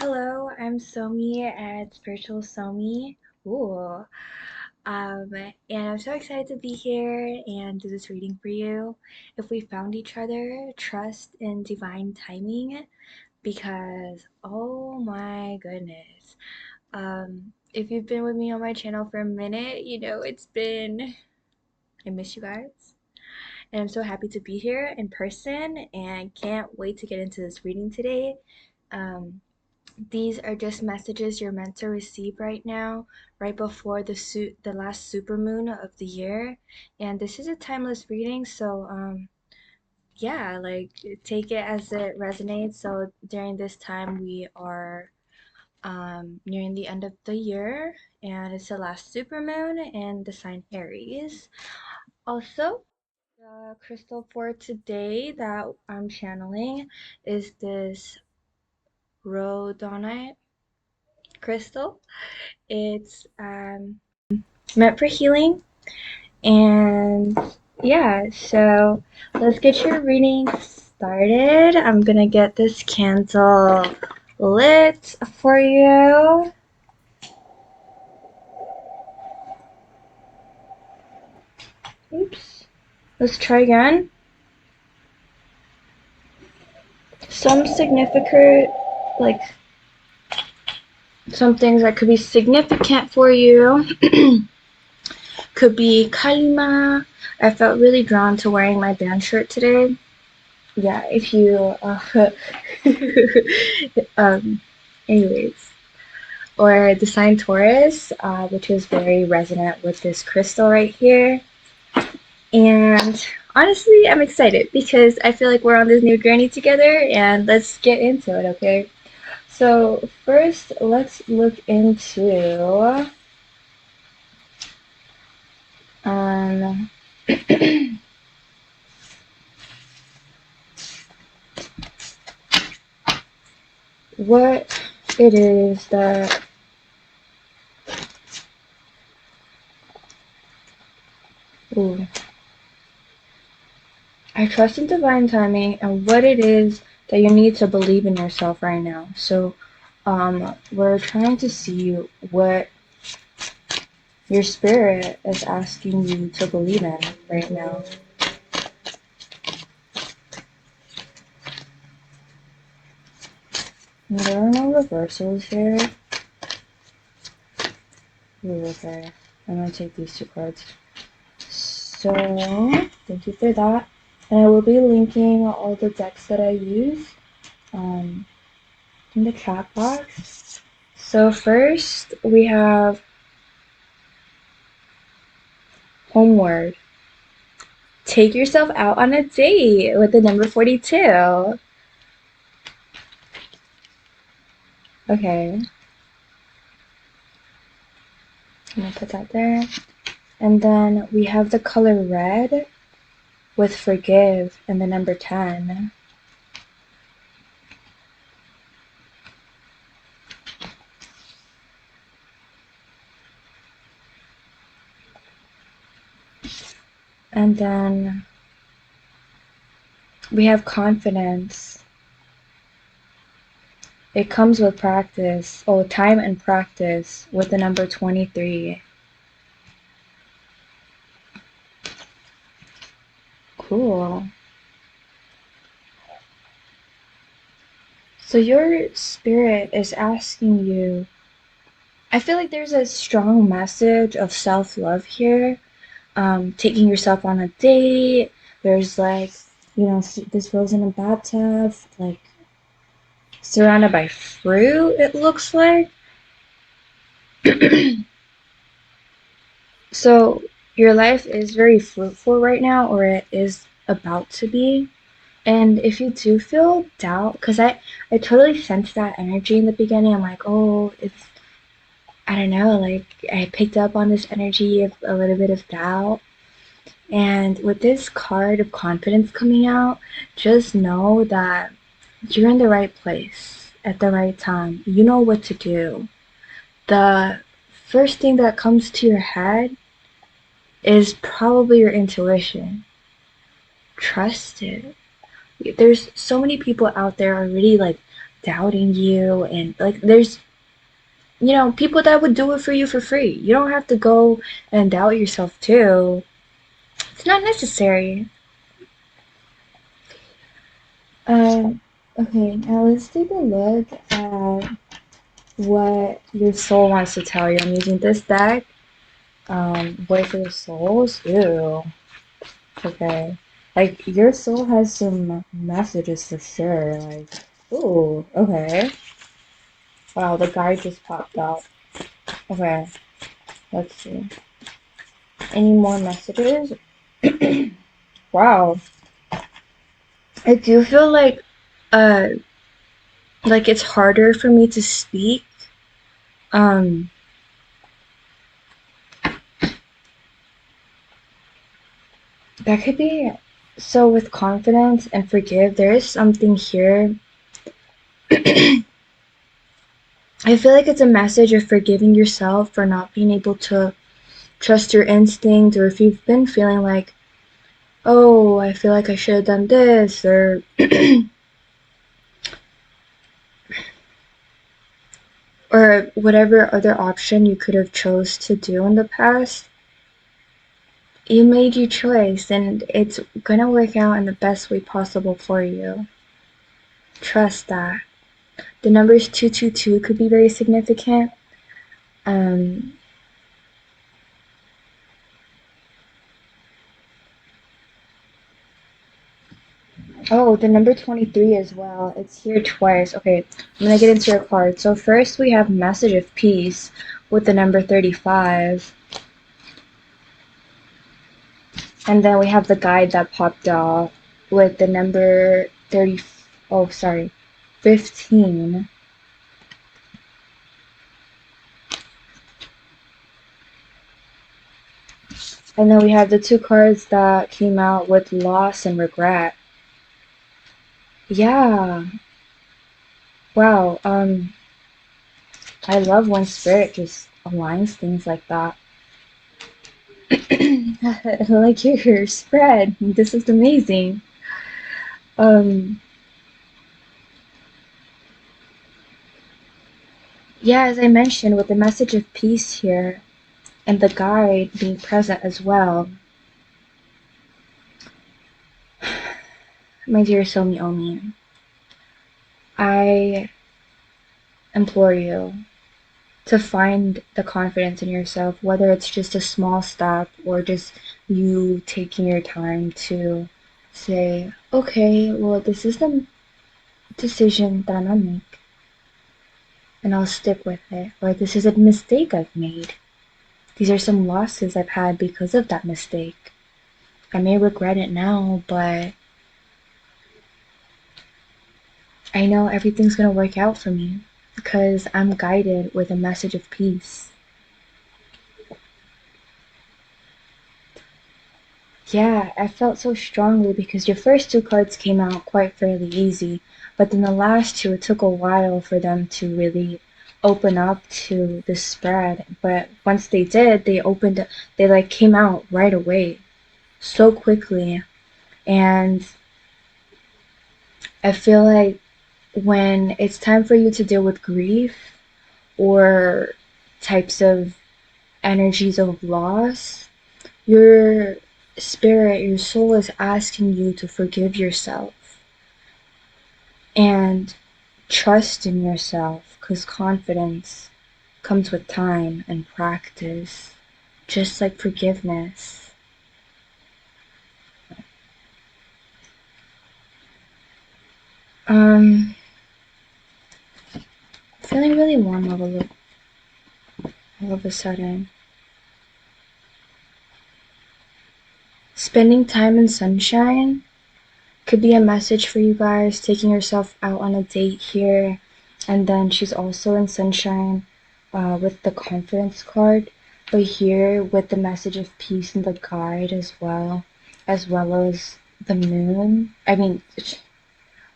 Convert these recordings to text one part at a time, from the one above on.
Hello, I'm Somi at Spiritual Somi. Ooh. And I'm so excited to be here and do this reading for you. If we found each other, trust in divine timing because oh my goodness. If you've been with me on my channel for a minute, I miss you guys. And I'm so happy to be here in person and can't wait to get into this reading today. Um, These are just messages you're meant to receive right now, right before the last supermoon of the year. And this is a timeless reading, so yeah, like take it as it resonates. So during this time we are nearing the end of the year and it's the last supermoon in the sign Aries. Also, the crystal for today that I'm channeling is this rhodonite crystal. It's meant for healing. And yeah, so let's get your reading started. I'm gonna get this candle lit for you. Oops. Let's try again. Some significant, like some things that could be significant for you could be kalima. I felt really drawn to wearing my band shirt today. Yeah, if you um anyways, or the sign Taurus, which is very resonant with this crystal right here. And honestly, I'm excited because I feel like we're on this new journey together, and let's get into it, okay? So first, let's look into um what it is that ooh, I trust in divine timing and what it is that you need to believe in yourself right now. So we're trying to see what your spirit is asking you to believe in right now. And there are no reversals here. Ooh, okay. I'm gonna take these two cards. So, thank you for that. And I will be linking all the decks that I use um, in the chat box. So first, we have Homeward. Take yourself out on a date with the number 42. Okay. I'm gonna put that there. And then we have the color red with forgive and the number 10. And then we have confidence. It comes with practice. Oh, time and practice with the number 23. Cool. So your spirit is asking you, I feel like there's a strong message of self-love here. Taking yourself on a date. There's like, this rose in a bathtub, like surrounded by fruit, it looks like. So your life is very fruitful right now, or it is about to be. And if you do feel doubt, because I totally sensed that energy in the beginning. I'm like, oh, I don't know, like I picked up on this energy of a little bit of doubt. And with this card of confidence coming out, just know that you're in the right place at the right time. You know what to do. The first thing that comes to your head is probably your intuition. Trust it. There's so many people out there already like doubting you, and like there's people that would do it for you for free. You don't have to go and doubt yourself too. It's not necessary. Um, okay, now let's take a look at what your soul wants to tell you. I'm using this deck. Voice of the Souls. Ew. Okay. Like, your soul has some messages to share. Like, ooh, okay. Wow, the guy just popped out. Okay, let's see. Any more messages? Wow. I do feel uh, like it's harder for me to speak. Um, that could be, so with confidence and forgive, there is something here. I feel like it's a message of forgiving yourself for not being able to trust your instinct, or if you've been feeling like, oh, I feel like I should have done this, or or whatever other option you could have chose to do in the past. You made your choice, and it's gonna work out in the best way possible for you. Trust that. The numbers 222 could be very significant. Um, oh, the number 23 as well. It's here twice. Okay, I'm gonna get into your card. So first we have Message of Peace with the number 35. And then we have the guide that popped out with the number 30. Oh, sorry, 15. And then we have the two cards that came out with loss and regret. Yeah. Wow. I love when spirit just aligns things like that. Like your spread. This is amazing. Um, yeah, as I mentioned, with the message of peace here and the guide being present as well. My dear SomiiOmiisss, I implore you to find the confidence in yourself, whether it's just a small step or just you taking your time to say, okay, well, this is the decision that I'm gonna make, and I'll stick with it. Or this is a mistake I've made. These are some losses I've had because of that mistake. I may regret it now, but I know everything's gonna work out for me because I'm guided with a message of peace. Yeah, I felt so strongly because your first two cards came out quite fairly easy, but then the last two, it took a while for them to really open up to the spread. But once they did, they like came out right away, so quickly. And I feel like when it's time for you to deal with grief or types of energies of loss, your spirit, your soul is asking you to forgive yourself and trust in yourself, because confidence comes with time and practice, just like forgiveness. Feeling really warm all of a sudden. Spending time in sunshine could be a message for you guys, taking yourself out on a date here. And then she's also in sunshine with the confidence card, but here with the message of peace and the guide as well as the moon. I mean,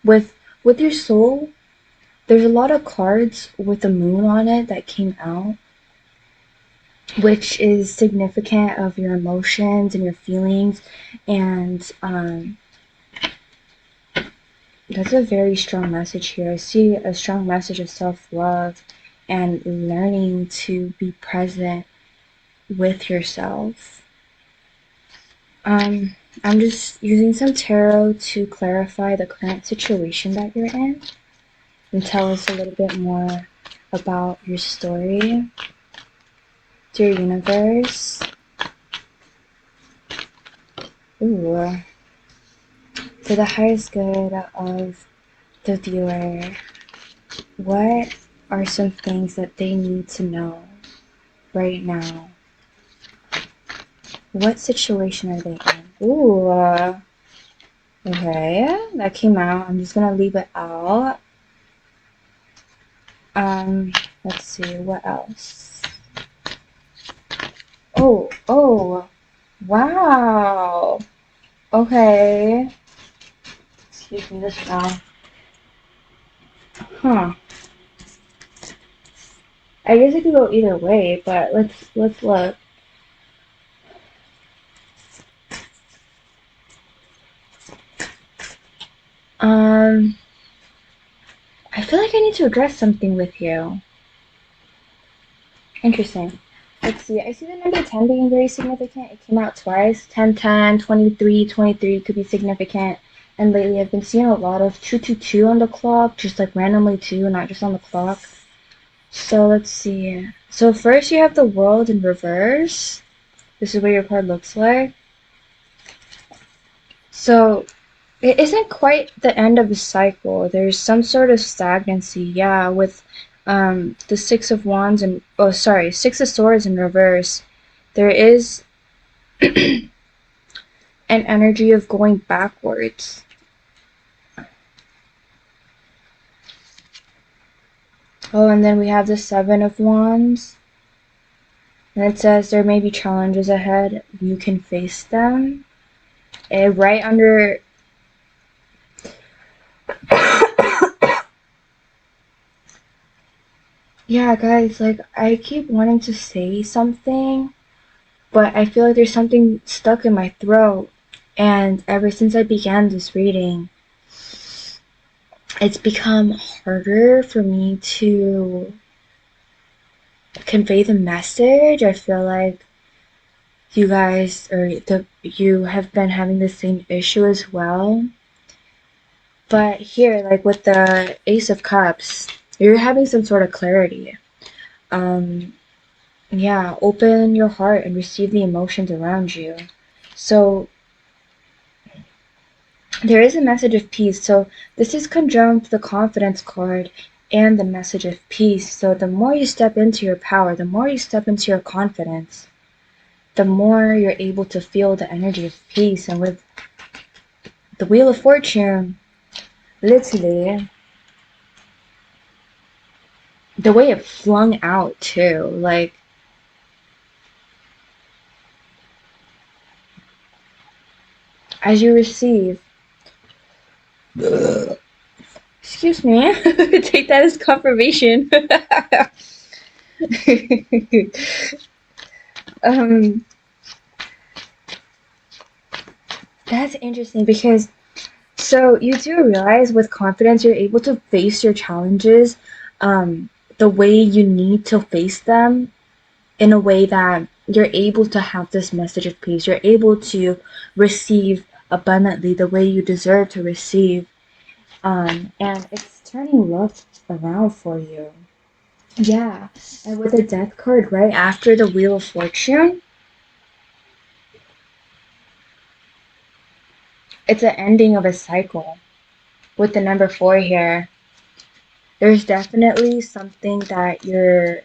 with your soul, there's a lot of cards with the moon on it that came out, which is significant of your emotions and your feelings, and That's a very strong message here. I see a strong message of self-love and learning to be present with yourself. I'm just using some tarot to clarify the current situation that you're in and tell us a little bit more about your story. Dear universe. Ooh. For the highest good of the viewer, what are some things that they need to know right now? What situation are they in? Ooh. Okay, that came out. I'm just gonna leave it out. Let's see, what else? Oh, wow. Okay. Excuse me, this fell. Huh. I guess it could go either way, but let's look. I feel like I need to address something with you. Interesting. Let's see. I see the number 10 being very significant. It came out twice. 10, 10, 23, 23 could be significant. And lately I've been seeing a lot of 222 on the clock, just like randomly 2, not just on the clock. So let's see. So first you have the world in reverse. This is what your card looks like. So it isn't quite the end of the cycle. There's some sort of stagnancy, yeah, with the Six of Wands and, Six of Swords in reverse. There is an energy of going backwards. Oh, and then we have the Seven of Wands. And it says there may be challenges ahead. You can face them. And right under... Yeah, guys, like, I keep wanting to say something, but I feel like there's something stuck in my throat. And ever since I began this reading, it's become harder for me to convey the message. I feel like you guys, you have been having the same issue as well. But here, like with the Ace of Cups, you're having some sort of clarity. Yeah, open your heart and receive the emotions around you. So there is a message of peace. So this is conjunct the confidence card and the message of peace. So the more you step into your power, the more you step into your confidence, the more you're able to feel the energy of peace. And with the Wheel of Fortune, literally, the way it flung out too, like, as you receive, excuse me, take that as confirmation. That's interesting because, so you do realize with confidence you're able to face your challenges the way you need to face them, in a way that you're able to have this message of peace. You're able to receive abundantly the way you deserve to receive. And it's turning luck around for you. Yeah, and with the Death card right after the Wheel of Fortune, it's an ending of a cycle. With the number 4 here, there's definitely something that you're...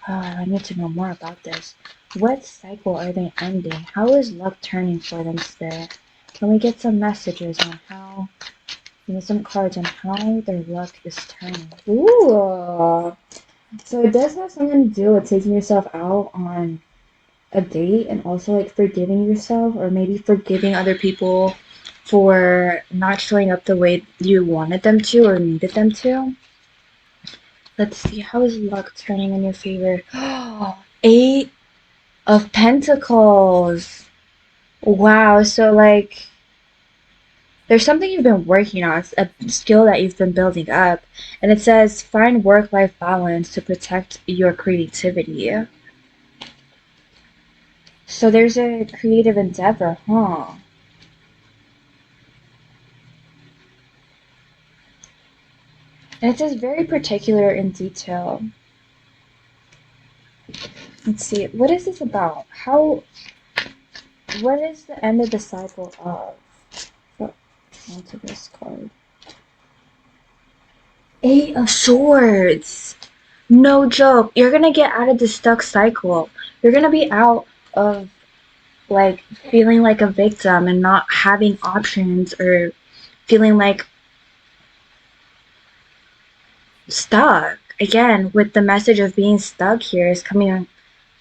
I need to know more about this. What cycle are they ending? How is luck turning for them, Spirit? Can we get some messages on how... some cards on how their luck is turning? Ooh! So it does have something to do with taking yourself out on a date and also like forgiving yourself, or maybe forgiving other people for not showing up the way you wanted them to or needed them to. Let's see, how is luck turning in your favor? 8 of Pentacles. Wow, so like There's something you've been working on, a skill that you've been building up, and it says find work-life balance to protect your creativity. So there's a creative endeavor, huh? And it says very particular in detail. Let's see, what is this about? What is the end of the cycle of? Oh, onto this card. Eight of Swords. No joke. You're gonna get out of the stuck cycle. You're gonna be out of like feeling like a victim and not having options, or feeling like stuck. Again, with the message of being stuck here is coming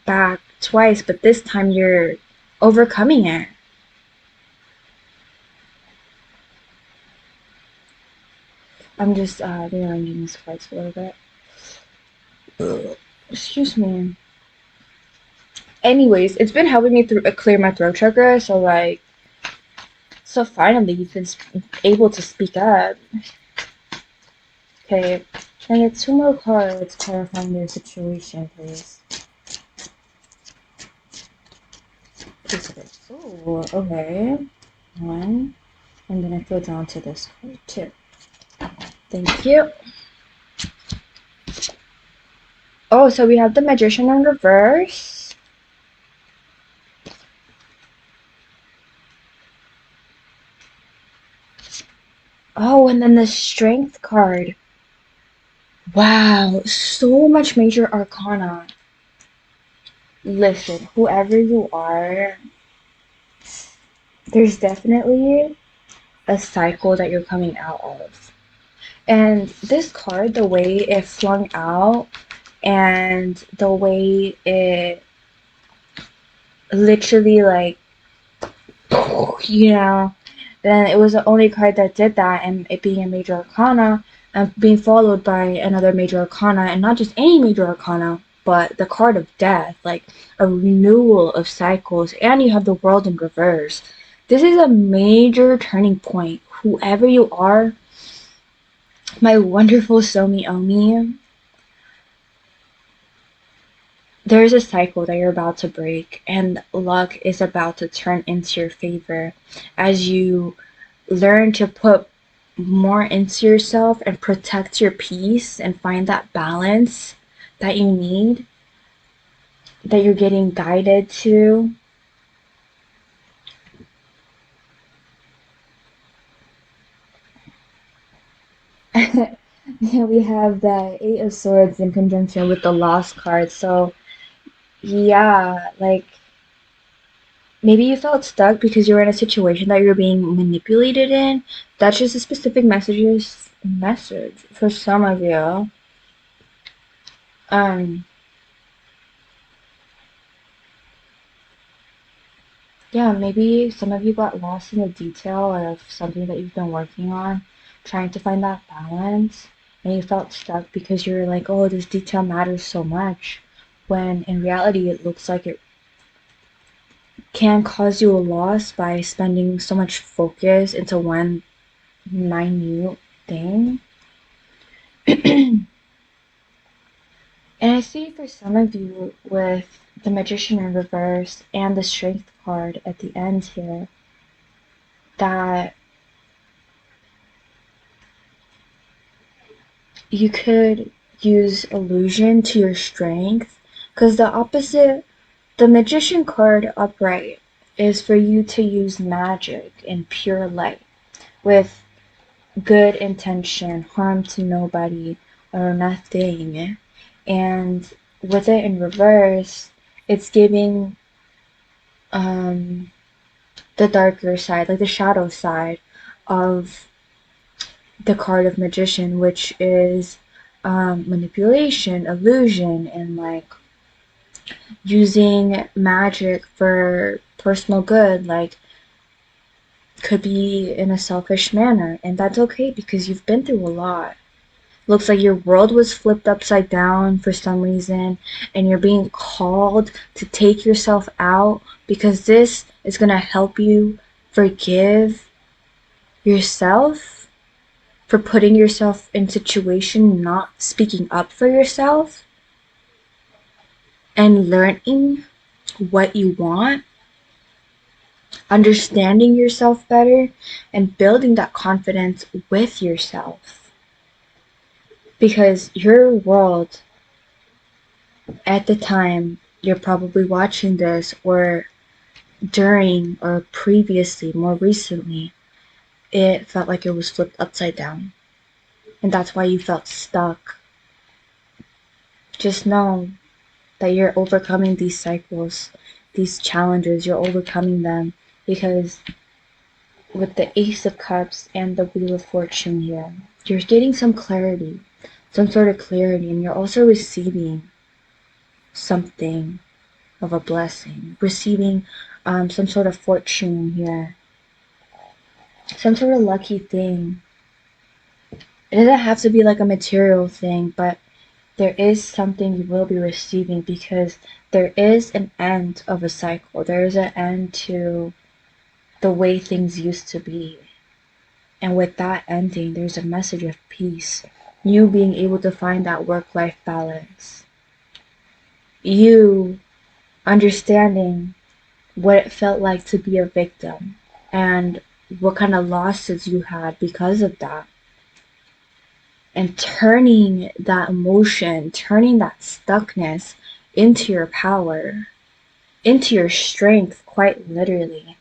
back twice, but this time you're overcoming it. I'm just rearranging these cards a little bit. Excuse me. Anyways, it's been helping me clear my throat chakra, so finally you've been able to speak up. Okay, can I get two more cards clarifying your situation, please? Oh, okay. One, and then I go down to this card too. Thank you. Oh, so we have the Magician in reverse. Oh, and then the Strength card. Wow, so much major arcana. Listen, whoever you are, there's definitely a cycle that you're coming out of. And this card, the way it flung out and the way it literally like, you know, then it was the only card that did that, and it being a major arcana and being followed by another major arcana, and not just any major arcana, but the card of death, like a renewal of cycles, and you have the world in reverse. This is a major turning point. Whoever you are, my wonderful SomiiOmiisss, there's a cycle that you're about to break, and luck is about to turn into your favor as you learn to put more into yourself and protect your peace and find that balance that you need, that you're getting guided to. Yeah, we have the Eight of Swords in conjunction with the Lost card. So, yeah, like maybe you felt stuck because you were in a situation that you're being manipulated in. That's just a specific message for some of you. Um, yeah, maybe some of you got lost in the detail of something that you've been working on, trying to find that balance, and you felt stuck because you're like, oh, this detail matters so much, when in reality it looks like it can cause you a loss by spending so much focus into one minute thing. And I see for some of you with the Magician in reverse and the Strength card at the end here, that you could use illusion to your strength, because the opposite, the Magician card upright, is for you to use magic in pure light with good intention, harm to nobody or nothing. And with it in reverse, it's giving the darker side, like the shadow side of the card of Magician, which is manipulation, illusion, and like using magic for personal good, like could be in a selfish manner, and that's okay because you've been through a lot. Looks like your world was flipped upside down for some reason, and you're being called to take yourself out, because this is going to help you forgive yourself, for putting yourself in situation, not speaking up for yourself, and learning what you want, understanding yourself better, and building that confidence with yourself. Because your world at the time you're probably watching this, or during or previously, more recently, it felt like it was flipped upside down. And that's why you felt stuck. Just know that you're overcoming these cycles, these challenges, you're overcoming them, because with the Ace of Cups and the Wheel of Fortune here, you're getting some clarity, some sort of clarity, and you're also receiving something of a blessing, receiving some sort of fortune here, some sort of lucky thing. It doesn't have to be like a material thing, but there is something you will be receiving, because there is an end of a cycle. There is an end to the way things used to be. And with that ending, there's a message of peace. You being able to find that work-life balance. You understanding what it felt like to be a victim and what kind of losses you had because of that. And turning that emotion, turning that stuckness into your power, into your strength, quite literally.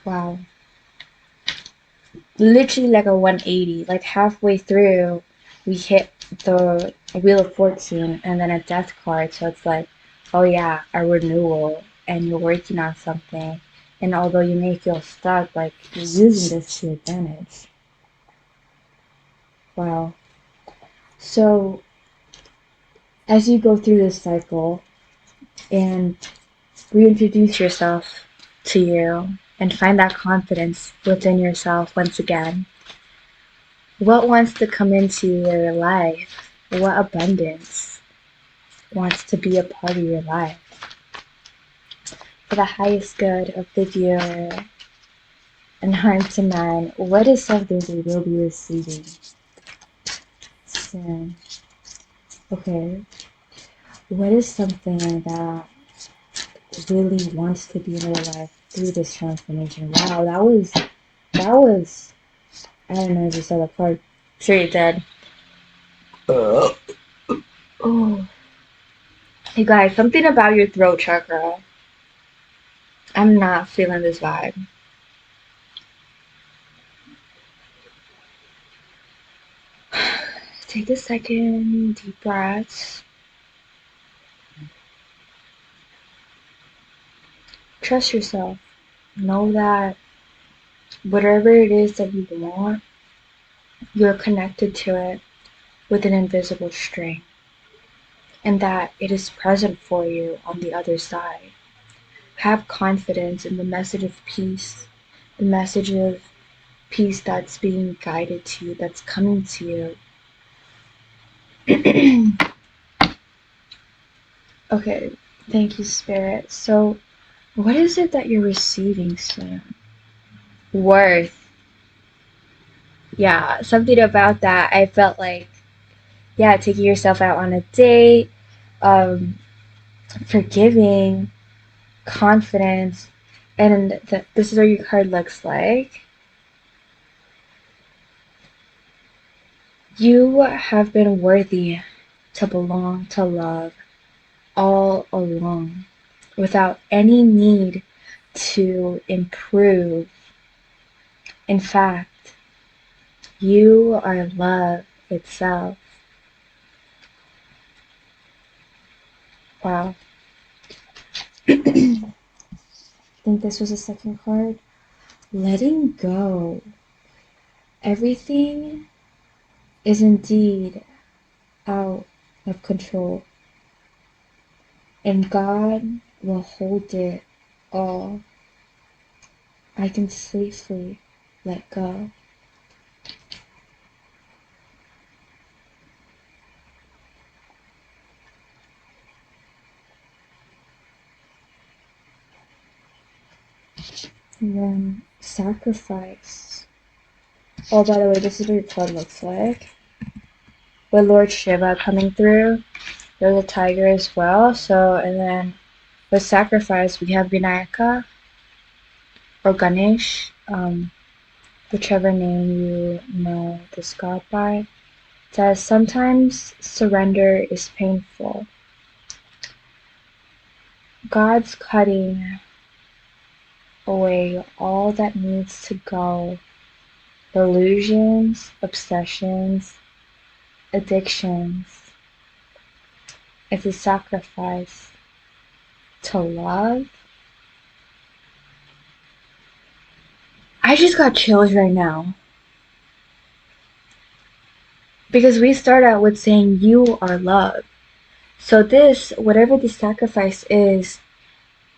Wow. Literally like a 180. Like halfway through, we hit the Wheel of Fortune and then a death card. So it's like, oh yeah, a renewal, and you're working on something. And although you may feel stuck, like you're using this to your advantage. Wow. So as you go through this cycle and reintroduce yourself to you and find that confidence within yourself once again, what wants to come into your life? What abundance wants to be a part of your life? For the highest good of the viewer and harm to none, what is something we will be receiving soon? Okay. What is something that really wants to be in your life through this transformation? Wow, that was, I don't know if you saw the card. Sure you did. Oh. Hey guys, something about your throat chakra. I'm not feeling this vibe. Take a second, deep breaths. Trust yourself. Know that whatever it is that you want, you're connected to it with an invisible string, and that it is present for you on the other side. Have confidence in the message of peace, the message of peace that's being guided to you, that's coming to you. Okay, thank you, Spirit. So, what is it that you're receiving soon? Worth. Yeah, something about that. I felt like, yeah, taking yourself out on a date, um, forgiving, confidence, and this is what your card looks like. You have been worthy to belong, to love, all along, without any need to improve. In fact, you are love itself. Wow. I think this was the second card. Letting go. Everything is indeed out of control, and God will hold it all. I can safely let go. And then sacrifice. Oh, by the way, this is what your card looks like. With Lord Shiva coming through, there's a tiger as well. So, and then with sacrifice, we have Vinayaka or Ganesh, whichever name you know this god by. It says sometimes surrender is painful. God's cutting away all that needs to go, illusions, obsessions, addictions. It's a sacrifice to love. I just got chills right now. Because we start out with saying you are love. So this, whatever the sacrifice is,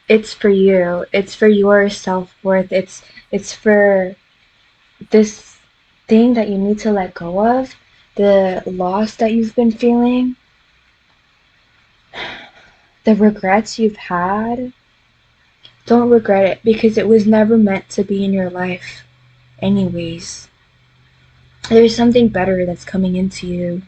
it's for you. It's for your self-worth. It's for this thing that you need to let go of, the loss that you've been feeling, the regrets you've had. Don't regret it because it was never meant to be in your life anyways. There's something better that's coming into you.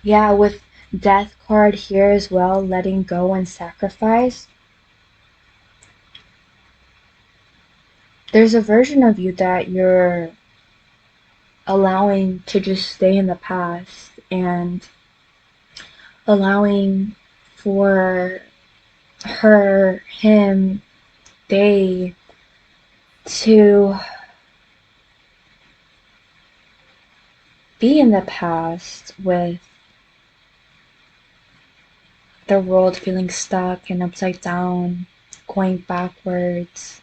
Yeah, with death card here as well, letting go and sacrifice. There's a version of you that you're allowing to just stay in the past and allowing for her, him, they to be in the past with the world feeling stuck and upside down, going backwards.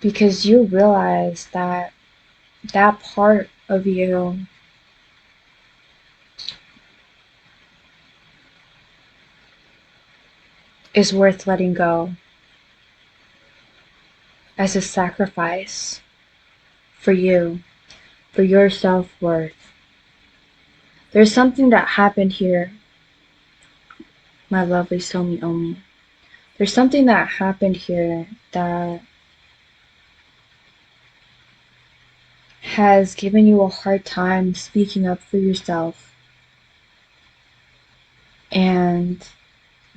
Because you realize that that part of you is worth letting go as a sacrifice for you, for your self-worth. There's something that happened here, my lovely SomiiOmiisss. There's something that happened here that has given you a hard time speaking up for yourself. And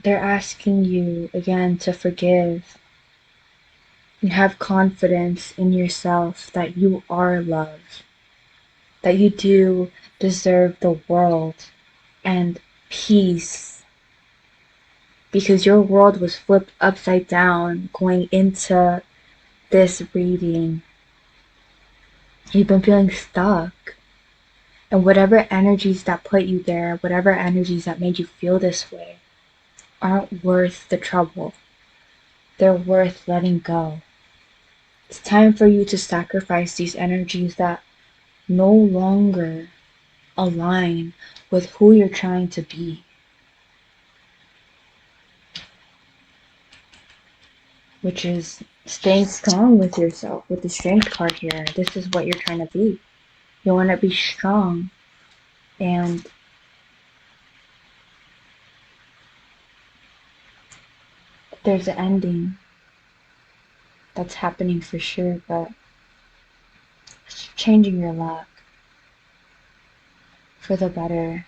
they're asking you again to forgive and have confidence in yourself that you are love, that you do deserve the world and peace, because your world was flipped upside down going into this reading. You've been feeling stuck, and whatever energies that put you there, whatever energies that made you feel this way, aren't worth the trouble. They're worth letting go. It's time for you to sacrifice these energies that no longer align with who you're trying to be. Which is staying strong with yourself. With the strength card here, this is what you're trying to be. You want to be strong, and there's an ending that's happening for sure, but it's changing your luck for the better.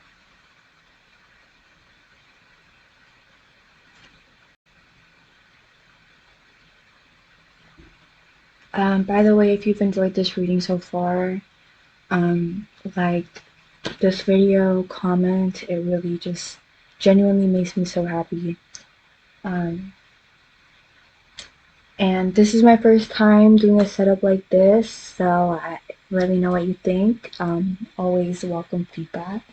By the way, if you've enjoyed this reading so far, like this video, comment. It really just genuinely makes me so happy. And this is my first time doing a setup like this, so I let me know what you think. Always welcome feedback.